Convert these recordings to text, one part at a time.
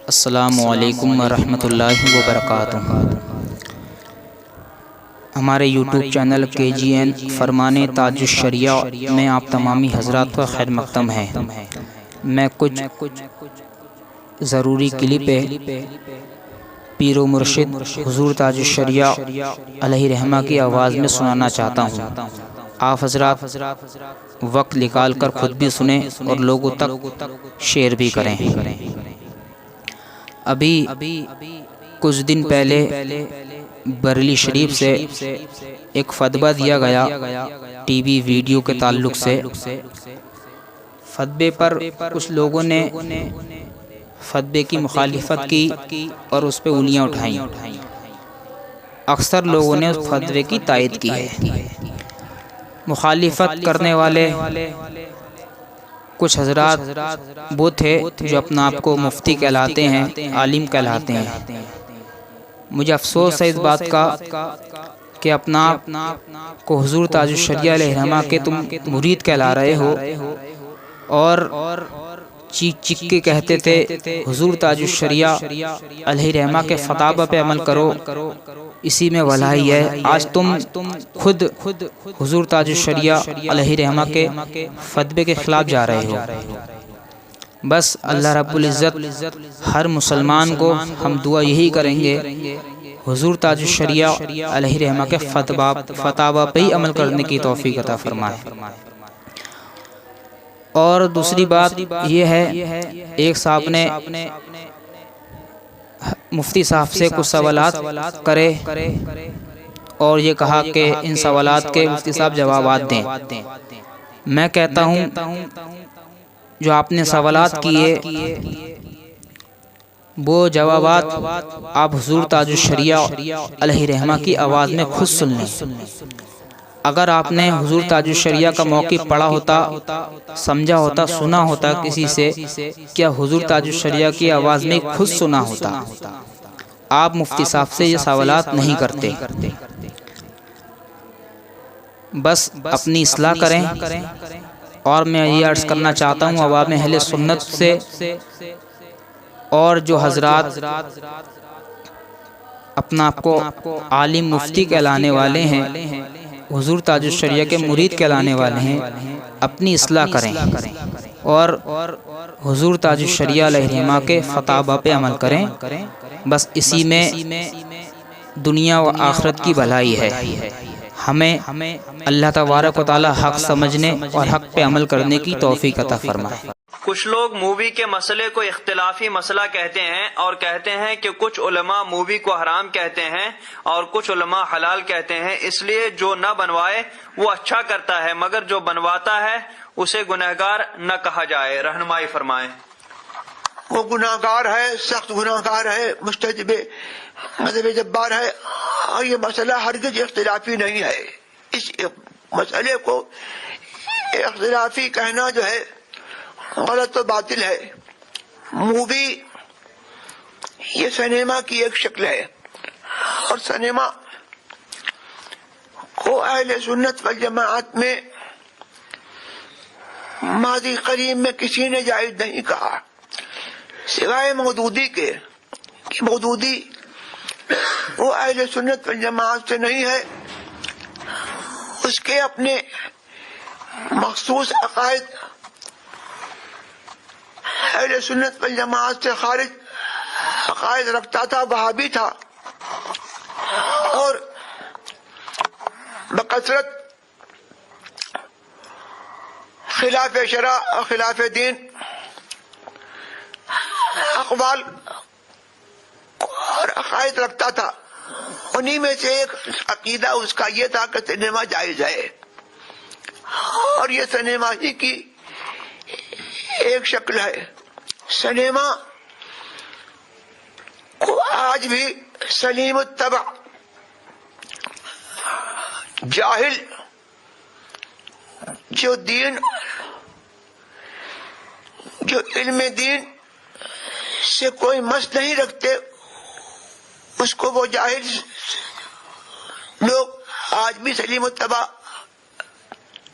السلام علیکم ورحمۃ اللہ وبرکاتہ۔ ہمارے یوٹیوب چینل KGN فرمان تاج الشریعہ میں آپ تمامی حضرات کا خیر مقدم ہے۔ میں کچھ ضروری کلپ پیر و مرشد حضور تاج الشریعہ علیہ رحمہ کی آواز میں سنانا چاہتا ہوں۔ آپ حضرات وقت نکال کر خود بھی سنیں اور لوگوں تک شیئر بھی کریں۔ ابھی کچھ دن پہلے بریلی شریف سے ایک فتویٰ دیا گیا ٹی وی ویڈیو کے تعلق سے۔ فتوے پر کچھ لوگوں نے فتوے کی مخالفت کی اور اس پہ انگلیاں اٹھائیں۔ اکثر لوگوں نے اس فتوے کی تائید کی ہے۔ مخالفت کرنے والے کچھ حضرات وہ تھے جو اپنا آپ کو مفتی کہلاتے ہیں، عالم کہلاتے ہیں۔ مجھے افسوس ہے اس بات کا کہ اپنا آپ کو حضور تاج الشریعہ علیہ رحمہ کے تم مرید کہلا رہے ہو اور چیخ چیخ کے کہتے تھے حضور تاج الشریعہ علیہ رحمہ کے فتاوی پہ عمل کرو، اسی میں بھلائی ہے۔ آج تم خود حضور تاج الشریعہ علیہ رحمہ کے فتوے کے خلاف جا رہے ہو۔ بس اللہ رب العزت ہر مسلمان کو ہم دعا یہی کریں گے حضور تاج الشریعہ علیہ رحمہ کے فتاوی پہ ہی عمل کرنے کی توفیق عطا فرمائے۔ اور دوسری بات یہ ہے، ایک صاحب نے مفتی صاحب سے کچھ سوالات کرے اور یہ کہا کہ ان سوالات کے مفتی صاحب جوابات دیں۔ میں کہتا ہوں جو آپ نے سوالات کیے وہ جوابات آپ حضور تاج الشریعہ علیہ رحمہ کی آواز میں خود سن لیں۔ اگر آپ نے حضور تاج الشریعہ کا موقف پڑھا ہوتا، سمجھا ہوتا، سنا ہوتا کسی سے، کیا حضور تاج الشریعہ کی آواز میں خود سنا ہوتا؟ آپ مفتی صاحب سے یہ سوالات نہیں کرتے۔ بس اپنی اصلاح کریں۔ اور میں یہ عرض کرنا چاہتا ہوں عوام اہل سنت سے اور جو حضرات اپنا آپ کو عالم مفتی کہلانے والے ہیں، حضور تاج الشریعہ کے مرید کہلانے والے ہیں، اپنی اصلاح کریں اور حضور تاج الشریعہ علیہ رحمہ کے فتاوی پہ عمل کریں۔ بس اسی میں دنیا و آخرت کی بھلائی ہے۔ ہمیں اللہ تبارک و تعالی حق سمجھنے اور حق پہ عمل کرنے کی توفیق عطا فرمائے۔ کچھ لوگ مووی کے مسئلے کو اختلافی مسئلہ کہتے ہیں اور کہتے ہیں کہ کچھ علماء مووی کو حرام کہتے ہیں اور کچھ علماء حلال کہتے ہیں، اس لیے جو نہ بنوائے وہ اچھا کرتا ہے، مگر جو بنواتا ہے اسے گنہگار نہ کہا جائے۔ رہنمائی فرمائیں۔ وہ گناہگار ہے، سخت گناہگار ہے، مستجب مذہب جبار ہے، اور یہ مسئلہ ہرگز اختلافی نہیں ہے۔ اس مسئلے کو اختلافی کہنا جو ہے غلط و باطل ہے۔ مووی یہ سنیما کی ایک شکل ہے، اور سنیما کو اہل سنت والجماعت میں ماضی قریب میں کسی نے جائز نہیں کہا سوائے مودودی کے، کہ مودودی وہ اہل سنت والجماعت سے نہیں ہے، اس کے اپنے مخصوص عقائد اہل سنت والجماعت سے خارج عقائد رکھتا تھا، وہابی تھا، اور بکثرت خلاف شرع اور خلاف دین اقوال اور عقائد رکھتا تھا۔ انہی میں سے ایک عقیدہ اس کا یہ تھا کہ سنیما جائز ہے، اور یہ سنیما ہی کی ایک شکل ہے۔ سنیما کو آج بھی سلیم الطبع جاہل جو علم دین سے کوئی مس نہیں رکھتے، اس کو وہ جاہل لوگ آج بھی سلیم الطبع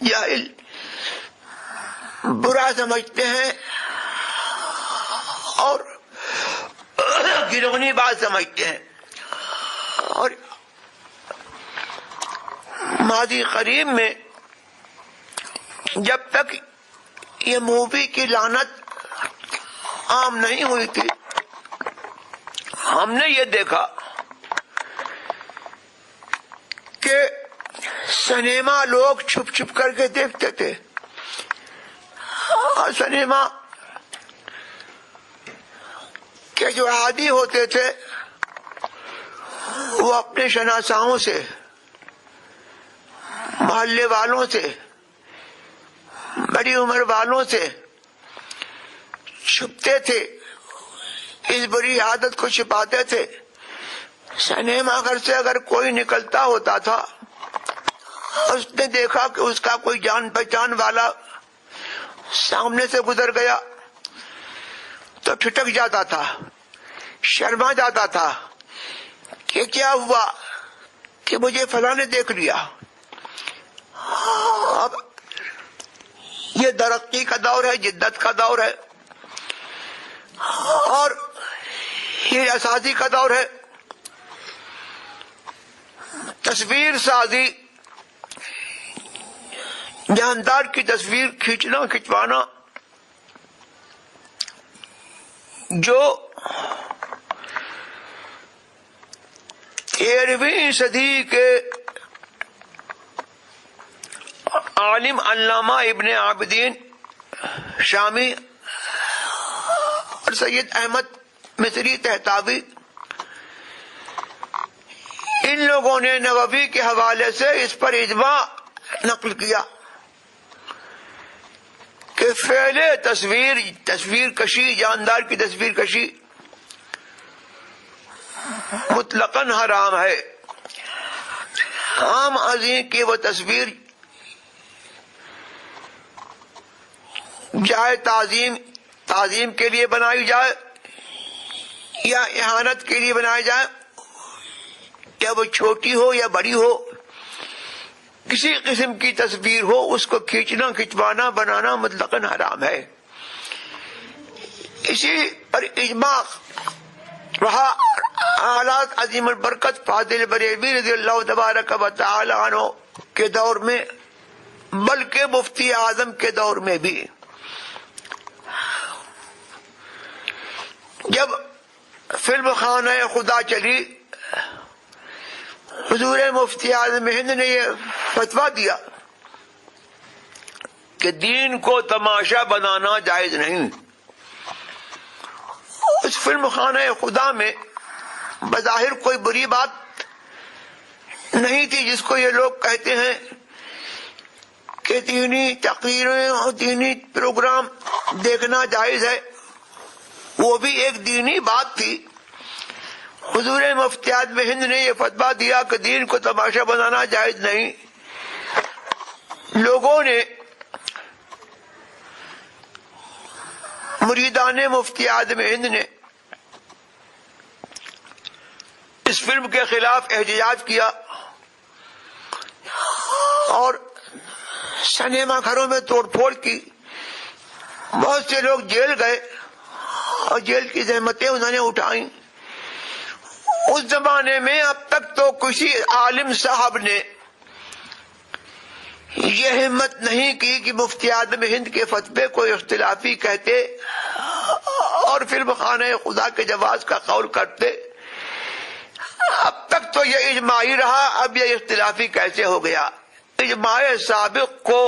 جاہل برا سمجھتے ہیں اور گرونی بات سمجھتے ہیں. اور ماضی قریب میں جب تک یہ مووی کی لعنت عام نہیں ہوئی تھی، ہم نے یہ دیکھا کہ سنیما لوگ چھپ چھپ کر کے دیکھتے تھے. اور سنیما کے جو عادی ہوتے تھے وہ اپنے شناساؤں سے، محلے والوں سے، بڑی عمر والوں سے چھپتے تھے، اس بری عادت کو چھپاتے تھے. سنیما گھر سے اگر کوئی نکلتا ہوتا تھا، اس نے دیکھا کہ اس کا کوئی جان پہچان والا سامنے سے گزر گیا تو ٹھٹک جاتا تھا، شرما جاتا تھا کہ کیا ہوا کہ مجھے فلاں نے دیکھ لیا. اب یہ ترقی کا دور ہے، جدت کا دور ہے، اور یہ اساسی کا دور ہے. تصویر سازی، جاندار کی تصویر کھینچنا کھنچوانا جو 13ویں صدی کے عالم علامہ ابن عابدین شامی اور سید احمد مصری طہطاوی، ان لوگوں نے نووی کے حوالے سے اس پر اجماع نقل کیا کہ فعل تصویر کشی، جاندار کی تصویر کشی مطلقاً حرام ہے. عام عظیم کی وہ تصویر چاہے تعظیم کے لیے بنائی جائے یا اہانت کے لیے بنائی جائے، یا وہ چھوٹی ہو یا بڑی ہو، کسی قسم کی تصویر ہو، اس کو کھینچنا کھنچوانا بنانا مطلقاً حرام ہے. اسی پر اجماع رہا. حالات عظیم البرکت فاضل بریلوی رضی اللہ تبارک و تعالی عنہ کے دور میں، بلکہ مفتی اعظم کے دور میں بھی، جب فلم خانہ خدا چلی، حضور مفتی اعظم ہند نے یہ فتویٰ دیا کہ دین کو تماشا بنانا جائز نہیں. اس فلم خانہ خدا میں بظاہر کوئی بری بات نہیں تھی، جس کو یہ لوگ کہتے ہیں کہ دینی تقریریں اور دینی پروگرام دیکھنا جائز ہے. وہ بھی ایک دینی بات تھی. حضور مفتی اعظم ہند نے یہ فتویٰ دیا کہ دین کو تماشا بنانا جائز نہیں. لوگوں نے، مریدان مفتی اعظم ہند نے اس فلم کے خلاف احتجاج کیا اور سنیما گھروں میں توڑ پھوڑ کی. بہت سے لوگ جیل گئے اور جیل کی زحمتیں انہوں نے اٹھائیں. اس زمانے میں اب تک تو کسی عالم صاحب نے یہ ہمت نہیں کی کہ مفتی اعظم ہند کے فتوے کو اختلافی کہتے اور فلم خانہ خدا کے جواز کا قول کرتے. اب تک تو یہ اجماعی رہا، اب یہ اختلافی کیسے ہو گیا؟ اجماع سابق کو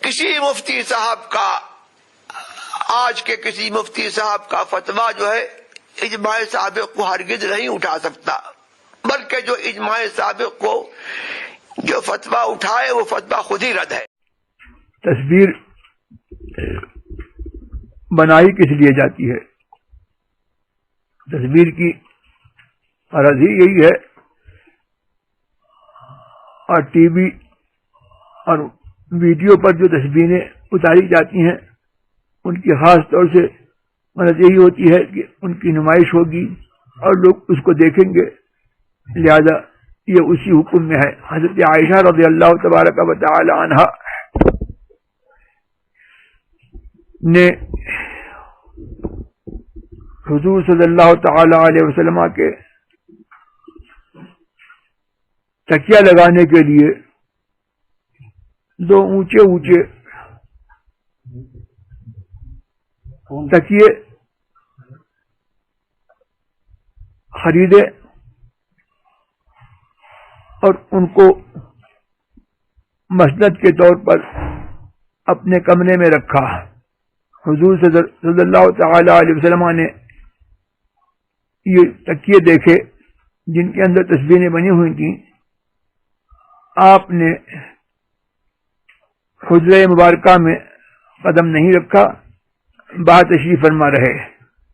کسی مفتی صاحب کا، آج کے کسی مفتی صاحب کا فتویٰ جو ہے اجماع سابق کو ہرگز نہیں اٹھا سکتا، بلکہ جو اجماع سابق کو جو فتویٰ اٹھائے وہ فتویٰ خود ہی رد ہے. تصویر بنائی کس لیے جاتی ہے؟ تصویر کی غرض ہی یہی ہے، اور ٹی وی اور ویڈیو پر جو تصویریں اتاری جاتی ہیں ان کی خاص طور سے مطلب یہی ہوتی ہے کہ ان کی نمائش ہوگی اور لوگ اس کو دیکھیں گے، لہذا یہ اسی حکم میں ہے. حضرت عائشہ رضی اللہ تبارک و تعالی عنہا نے حضور صلی اللہ تعالی علیہ وسلم کے تکیہ لگانے کے لیے دو اونچے اونچے تکیے خریدے اور ان کو مسند کے طور پر اپنے کمرے میں رکھا. حضور صلی اللہ تعالی علیہ وسلم نے یہ تکیے دیکھے جن کے اندر تصویریں بنی ہوئی تھیں. آپ نے حجرہ مبارکہ میں قدم نہیں رکھا، باہر تشریف فرما رہے.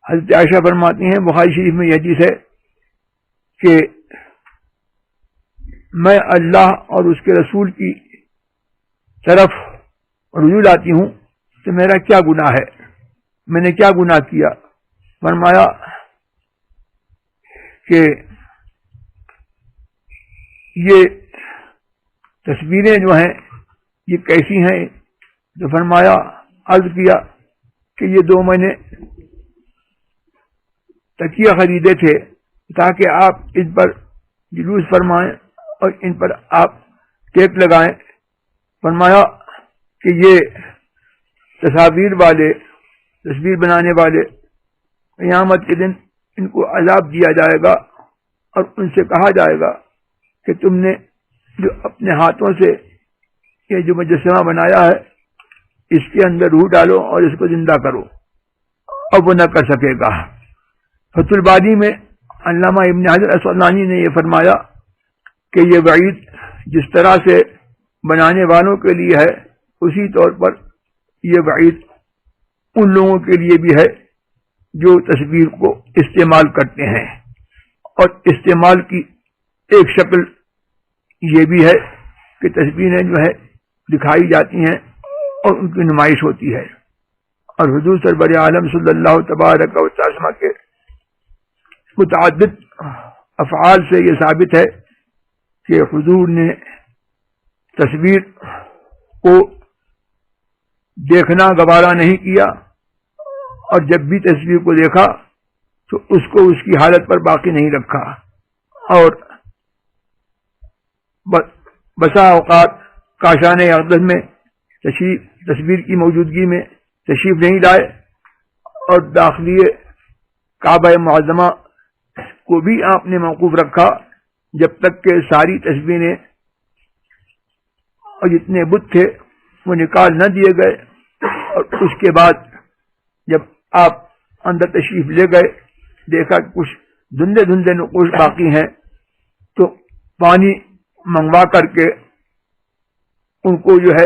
حضرت عائشہ فرماتی ہیں، بخاری شریف میں یہ حدیث ہے کہ میں اللہ اور اس کے رسول کی طرف رجوع لاتی ہوں تو میرا کیا گناہ ہے، میں نے کیا گناہ کیا؟ فرمایا کہ یہ تصویریں جو ہیں یہ کیسی ہیں؟ تو فرمایا، عرض کیا کہ یہ دو میں نے تکیہ خریدے تھے تاکہ آپ ان پر جلوس فرمائیں اور ان پر آپ ٹیک لگائیں. فرمایا کہ یہ تصاویر والے، تصویر بنانے والے قیامت کے دن ان کو عذاب دیا جائے گا اور ان سے کہا جائے گا کہ تم نے جو اپنے ہاتھوں سے یہ جو مجسمہ بنایا ہے اس کے اندر روح ڈالو اور اس کو زندہ کرو، اب وہ نہ کر سکے گا. فتح الباری میں علامہ ابن حجر اسقلانی نے یہ فرمایا کہ یہ وعید جس طرح سے بنانے والوں کے لیے ہے اسی طور پر یہ وعید ان لوگوں کے لیے بھی ہے جو تصویر کو استعمال کرتے ہیں. اور استعمال کی ایک شکل یہ بھی ہے کہ تصویریں جو ہے دکھائی جاتی ہیں اور ان کی نمائش ہوتی ہے. اور حضور سرور عالم صلی اللہ تبارک و تعالی کے متعدد افعال سے یہ ثابت ہے کہ حضور نے تصویر کو دیکھنا گوارا نہیں کیا، اور جب بھی تصویر کو دیکھا تو اس کو اس کی حالت پر باقی نہیں رکھا، اور بسا اوقات کاشان اقدس میں تصویر کی موجودگی میں تشریف نہیں لائے اور داخلی کعبہ معظمہ کو بھی آپ نے موقوف رکھا جب تک کہ ساری تصویریں اور جتنے بت تھے وہ نکال نہ دیے گئے. اور اس کے بعد جب آپ اندر تشریف لے گئے دیکھا کہ کچھ دھندے دھندے نقوش باقی ہیں تو پانی منگوا کر کے ان کو جو ہے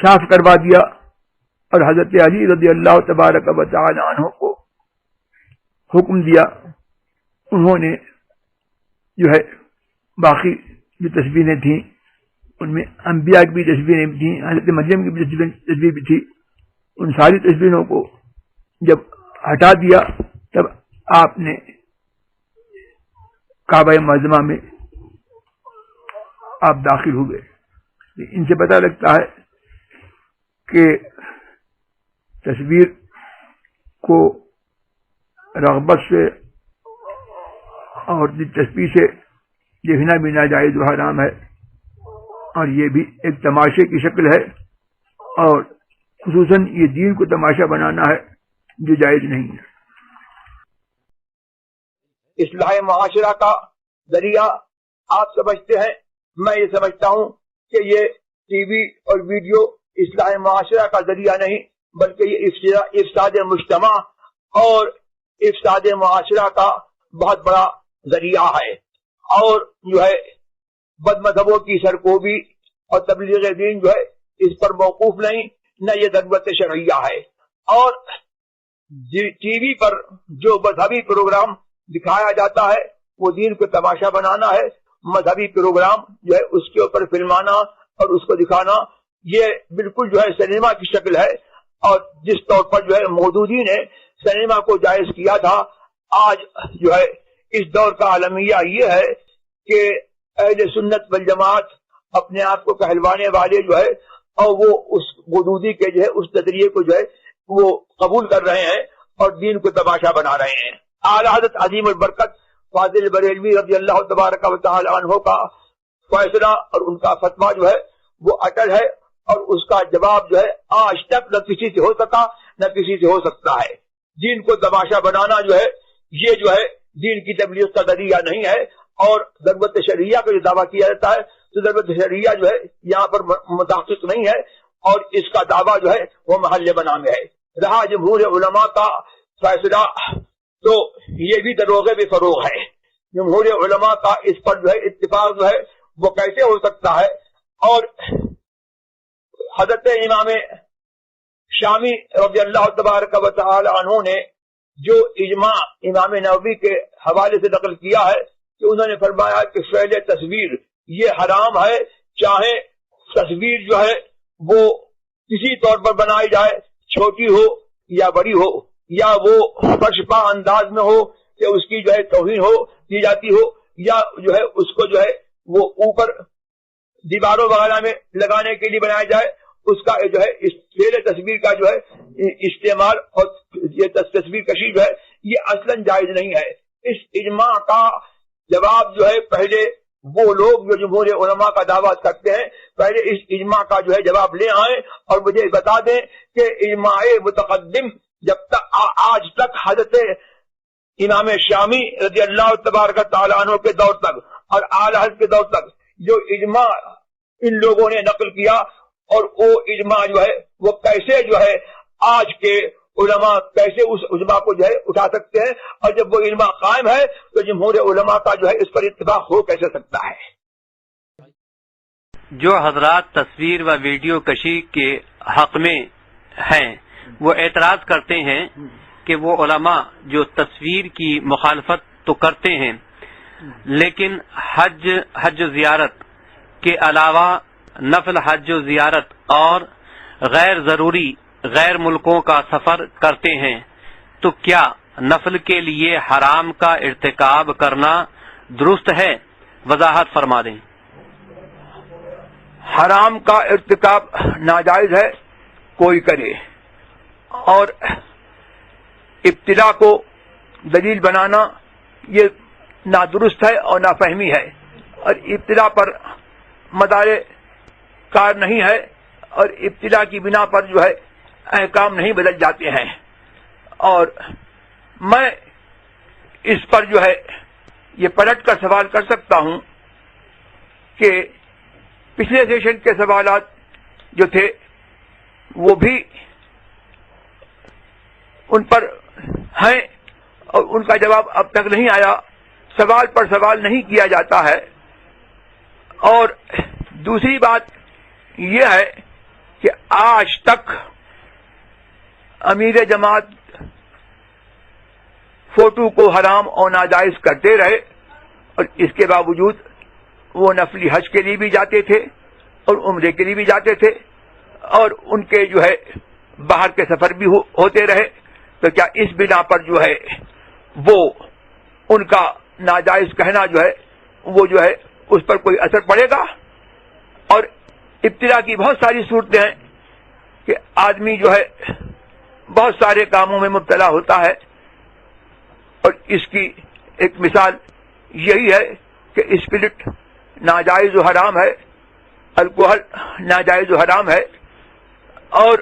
صاف کروا دیا، اور حضرت علی رضی اللہ تبارک و تعالی عنہ کو حکم دیا. انہوں نے جو ہے باقی جو تصویریں تھیں ان میں انبیاء کی بھی تصویریں بھی تھیں، حضرت مریم کی بھی تصویر بھی تھی، ان ساری تصویروں کو جب ہٹا دیا تب آپ نے کعبہ معظمہ میں آپ داخل ہوئے. ان سے پتہ لگتا ہے کہ تصویر کو رغبت سے اور دلچسپی سے دیکھنا بھی ناجائز و حرام ہے، اور یہ بھی ایک تماشے کی شکل ہے، اور خصوصاً یہ دین کو تماشا بنانا ہے جو جائز نہیں ہے. اصلاح معاشرہ کا ذریعہ آپ سمجھتے ہیں، میں یہ سمجھتا ہوں کہ یہ ٹی وی اور ویڈیو اصلاح معاشرہ کا ذریعہ نہیں بلکہ یہ افساد مجتمع اور افساد معاشرہ کا بہت بڑا ذریعہ ہے. اور جو ہے بد مذہبوں کی سرکوبی اور تبلیغ دین جو ہے اس پر موقوف نہیں، نہ یہ ضرورت شرعیہ ہے. اور ٹی وی پر جو مذہبی پروگرام دکھایا جاتا ہے وہ دین کو تماشا بنانا ہے، مذہبی پروگرام جو ہے اس کے اوپر فلمانا اور اس کو دکھانا یہ بالکل جو ہے سنیما کی شکل ہے. اور جس طور پر جو ہے مودودی نے سنیما کو جائز کیا تھا، آج جو ہے اس دور کا عالمیہ یہ ہے کہ اہل سنت والجماعت اپنے آپ کو کہلوانے والے جو ہے اور وہ اس مودودی کے جو ہے اس نظریے کو جو ہے وہ قبول کر رہے ہیں اور دین کو تماشا بنا رہے ہیں۔ اعلیٰ حضرت عظیم البرکت فاضل بریلوی رضی اللہ تبارک و تعالی عنہ کا فیصلہ اور ان کا فتویٰ جو ہے وہ اٹل ہے، اور اس کا جواب جو ہے آج تک نہ کسی سے ہو سکا نہ کسی سے ہو سکتا ہے۔ دین کو تماشا بنانا جو ہے یہ جو ہے دین کی تبلیغ کا ذریعہ نہیں ہے، اور ضرورت شرعیہ کا جو دعویٰ کیا جاتا ہے تو ضرورت شرعیہ جو ہے یہاں پر متحقق نہیں ہے، اور اس کا دعویٰ جو ہے وہ محل بنا میں ہے۔ رہا جمہور علماء کا فیصلہ تو یہ بھی دروغے بھی فروغ ہے۔ جمہور علماء کا اس پر جو ہے اتفاق جو ہے وہ کیسے ہو سکتا ہے؟ اور حضرت امام شامی رضی اللہ تبارک و تعالی عنہ نے جو اجماع امام نووی کے حوالے سے نقل کیا ہے کہ انہوں نے فرمایا کہ فعل تصویر یہ حرام ہے، چاہے تصویر جو ہے وہ کسی طور پر بنائی جائے، چھوٹی ہو یا بڑی ہو، یا وہ فرشپا انداز میں ہو کہ اس کی جو ہے توہین ہو کی جاتی ہو، یا جو ہے اس کو جو ہے وہ اوپر دیواروں وغیرہ میں لگانے کے لیے بنایا جائے، اس کا جو ہے اس فعل تصویر کا جو ہے استعمال اور یہ تصویر کشی جو ہے یہ اصلاً جائز نہیں ہے۔ اس اجماع کا جواب جو ہے پہلے وہ لوگ جو جمہور علماء کا دعویٰ کرتے ہیں پہلے اس اجماع کا جو ہے جواب لے آئیں اور مجھے بتا دیں کہ اجماع متقدم جب تک آج تک حضرت امام شامی رضی اللہ تبارک تعالیٰ عنہ کے دور تک اور اعلیٰ حضرت کے دور تک جو اجماع ان لوگوں نے نقل کیا، اور وہ اجماع جو ہے وہ کیسے جو ہے آج کے علماء کیسے اس اجماع کو جو ہے اٹھا سکتے ہیں، اور جب وہ اجماع قائم ہے تو جمہور علماء کا جو ہے اس پر اتفاق ہو کیسے سکتا ہے؟ جو حضرات تصویر و ویڈیو کشی کے حق میں ہیں وہ اعتراض کرتے ہیں کہ وہ علماء جو تصویر کی مخالفت تو کرتے ہیں لیکن حج و زیارت کے علاوہ نفل حج و زیارت اور غیر ضروری غیر ملکوں کا سفر کرتے ہیں، تو کیا نفل کے لیے حرام کا ارتکاب کرنا درست ہے؟ وضاحت فرما دیں۔ حرام کا ارتکاب ناجائز ہے کوئی کرے، اور ابتدا کو دلیل بنانا یہ نادرست ہے اور نافہمی ہے، اور ابتدا پر مدار کار نہیں ہے، اور ابتدا کی بنا پر جو ہے احکام نہیں بدل جاتے ہیں۔ اور میں اس پر جو ہے یہ پلٹ کر سوال کر سکتا ہوں کہ پچھلے سیشن کے سوالات جو تھے وہ بھی ان پر ہیں اور ان کا جواب اب تک نہیں آیا، سوال پر سوال نہیں کیا جاتا ہے۔ اور دوسری بات یہ ہے کہ آج تک امیر جماعت فوٹو کو حرام اور ناجائز کرتے رہے، اور اس کے باوجود وہ نفلی حج کے لیے بھی جاتے تھے اور عمرے کے لیے بھی جاتے تھے، اور ان کے جو ہے باہر کے سفر بھی ہوتے رہے۔ تو کیا اس بنا پر جو ہے وہ ان کا ناجائز کہنا جو ہے وہ جو ہے اس پر کوئی اثر پڑے گا؟ اور ابتدا کی بہت ساری صورتیں ہیں کہ آدمی جو ہے بہت سارے کاموں میں مبتلا ہوتا ہے، اور اس کی ایک مثال یہی ہے کہ اسپرٹ ناجائز و حرام ہے، الکوہل ناجائز و حرام ہے، اور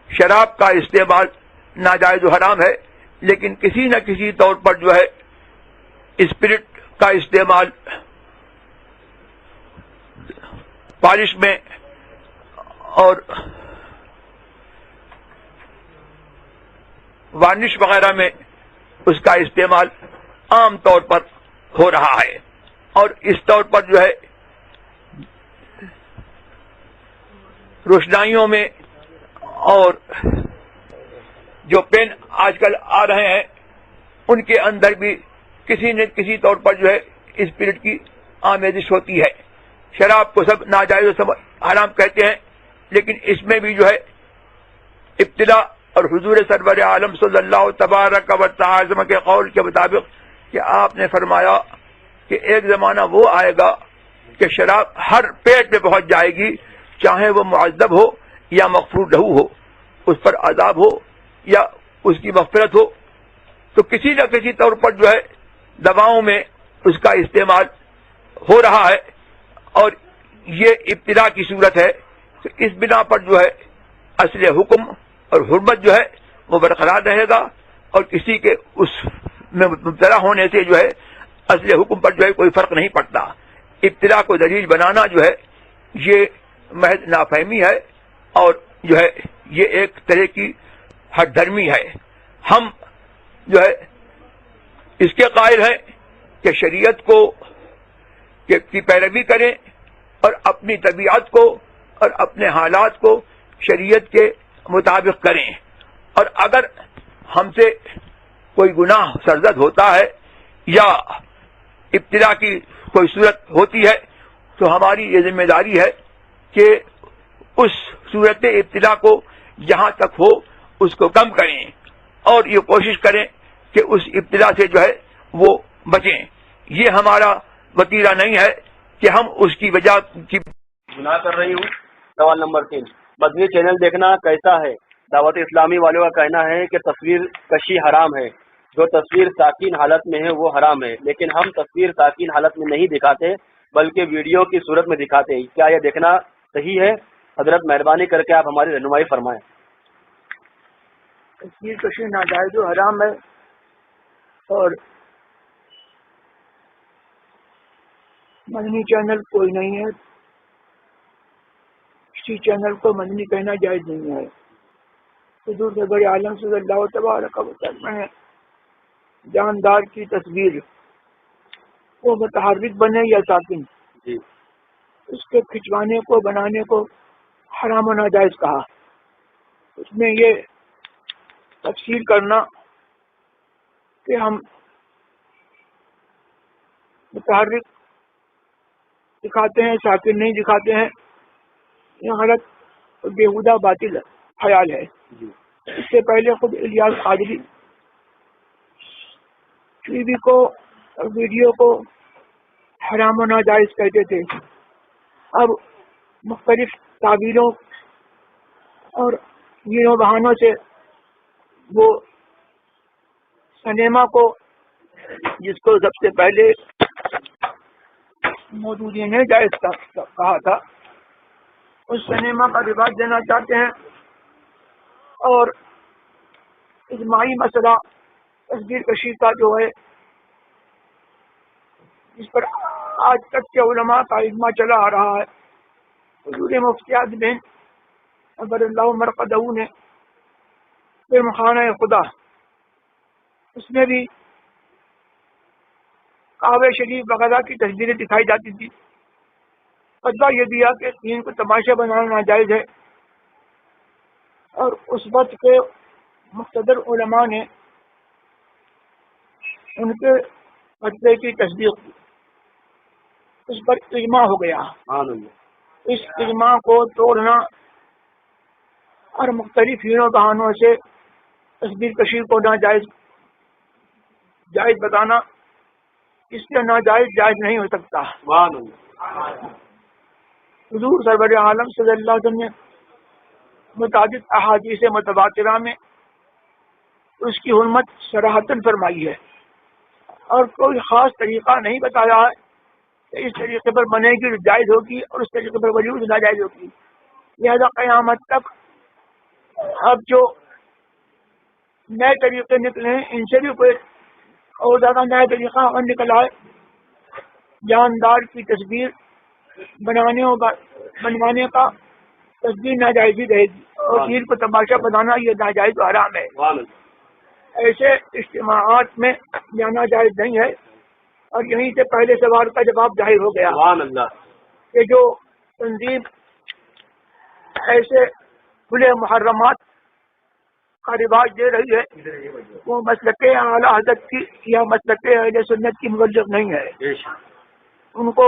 شراب کا استعمال ناجائز و حرام ہے، لیکن کسی نہ کسی طور پر جو ہے اسپرٹ کا استعمال پالش میں اور وارنش وغیرہ میں اس کا استعمال عام طور پر ہو رہا ہے، اور اس طور پر جو ہے روشنائیوں میں اور جو پین آج کل آ رہے ہیں ان کے اندر بھی کسی نہ کسی طور پر جو ہے اسپرٹ کی آمیزش ہوتی ہے۔ شراب کو سب ناجائز و حرام کہتے ہیں، لیکن اس میں بھی جو ہے ابتدا اور حضور سرور عالم صلی اللہ تبارک و تعالی کے قول کے مطابق کہ آپ نے فرمایا کہ ایک زمانہ وہ آئے گا کہ شراب ہر پیٹ میں پہنچ جائے گی، چاہے وہ معذب ہو یا مغفور لہو ہو، اس پر عذاب ہو یا اس کی مغفرت ہو، تو کسی نہ کسی طور پر جو ہے دواؤں میں اس کا استعمال ہو رہا ہے اور یہ ابتلا کی صورت ہے، تو اس بنا پر جو ہے اصل حکم اور حرمت جو ہے وہ برقرار رہے گا، اور کسی کے اس میں مبتلا ہونے سے جو ہے اصل حکم پر جو ہے کوئی فرق نہیں پڑتا۔ ابتلا کو دلیل بنانا جو ہے یہ محض نافہمی ہے اور جو ہے یہ ایک طرح کی ہٹ دھرمی ہے۔ ہم جو ہے اس کے قائل ہیں کہ شریعت کو کی پیروی کریں اور اپنی طبیعت کو اور اپنے حالات کو شریعت کے مطابق کریں، اور اگر ہم سے کوئی گناہ سرزد ہوتا ہے یا ابتلا کی کوئی صورت ہوتی ہے تو ہماری یہ ذمہ داری ہے کہ اس صورت ابتلا کو جہاں تک ہو اس کو کم کریں اور یہ کوشش کریں کہ اس ابتلا سے جو ہے وہ بچیں۔ یہ ہمارا وتیرہ نہیں ہے کہ ہم اس کی وجہ کی گناہ کر رہی ہوں۔ سوال نمبر 3، مدنی چینل دیکھنا کیسا ہے؟ دعوت اسلامی والوں کا کہنا ہے کہ تصویر کشی حرام ہے، جو تصویر ساکن حالت میں ہے وہ حرام ہے، لیکن ہم تصویر ساکن حالت میں نہیں دکھاتے بلکہ ویڈیو کی صورت میں دکھاتے ہیں، کیا یہ دیکھنا صحیح ہے؟ حضرت مہربانی کر کے آپ ہماری رہنمائی فرمائیں۔ تصویر کشی ناجائز و حرام ہے، اور مدنی چینل کوئی نہیں ہے، کسی چینل کو مدنی کہنا جائز نہیں ہے۔ حضور بڑے عالم صلی اللہ تبارک و تعالی نے جاندار کی تصویر وہ متحرک بنے یا ساکن اس کے کھنچوانے کو بنانے کو حرام و ناجائز کہا۔ اس میں یہ تفصیل کرنا کہ ہم متحرک دکھاتے ہیں ساکن نہیں دکھاتے ہیں، یہ غلط اور بےہودہ باطل خیال ہے۔ اس سے پہلے خود الیاس قادری ٹی وی کو اور ویڈیو کو حرام و ناجائز کہتے تھے، اب مختلف تعبیروں اور گیروں بہانوں سے وہ سنیما کو، جس کو سب سے پہلے مودودی نے جائز کہا تھا، اس سنیما کا رواج دینا چاہتے ہیں، اور اجماعی مسئلہ تصویر کشی کا جو ہے جس پر آج تک کے علماء کا اجماع چلا آ رہا ہے، حضور مفتی اعظم اکبر اللہ مرقدہ نے پھر خانہ خدا اس میں بھی کعبہ شریف وغیرہ کی تصویریں دکھائی جاتی تھی، فتویٰ یہ دیا کہ دین کو تماشا بنانا ناجائز ہے، اور اس وقت کے مقتدر علماء نے ان کے فتوے کی تصدیق کی، اس پر اجماع ہو گیا۔ اس اجماع کو توڑنا اور مختلف ہیروں بہانوں سے تصویر کشی کو ناجائز جائز بتانا، اس سے ناجائز جائز نہیں ہو سکتا۔ حضور سرور عالم صلی اللہ علیہ وسلم نے متعدد احادیث متواترہ میں اس کی حرمت صراحتاً فرمائی ہے، اور کوئی خاص طریقہ نہیں بتایا ہے کہ اس طریقے پر بنے گی جائز ہوگی اور اس طریقے پر بنی ہوگی ناجائز ہوگی۔ لہذا قیامت تک اب جو نئے طریقے نکلے ہیں ان سے بھی کوئی اور زیادہ نیا طریقہ اور نکل آئے، جاندار کی تصویر بنوانے کا تصویر ناجائز ہی رہے گی، اور دین کو تماشا بنانا یہ ناجائز و حرام ہے۔ ایسے اجتماعات میں جانا جائز نہیں ہے، اور یہیں سے پہلے سوال کا جواب ظاہر ہو گیا کہ جو تنظیم ایسے کھلے محرمات کا رواج دے رہی ہے وہ مسلک اعلیٰ حضرت کی یا مسلک اہل سنت کی مبلغ نہیں ہے۔ ان کو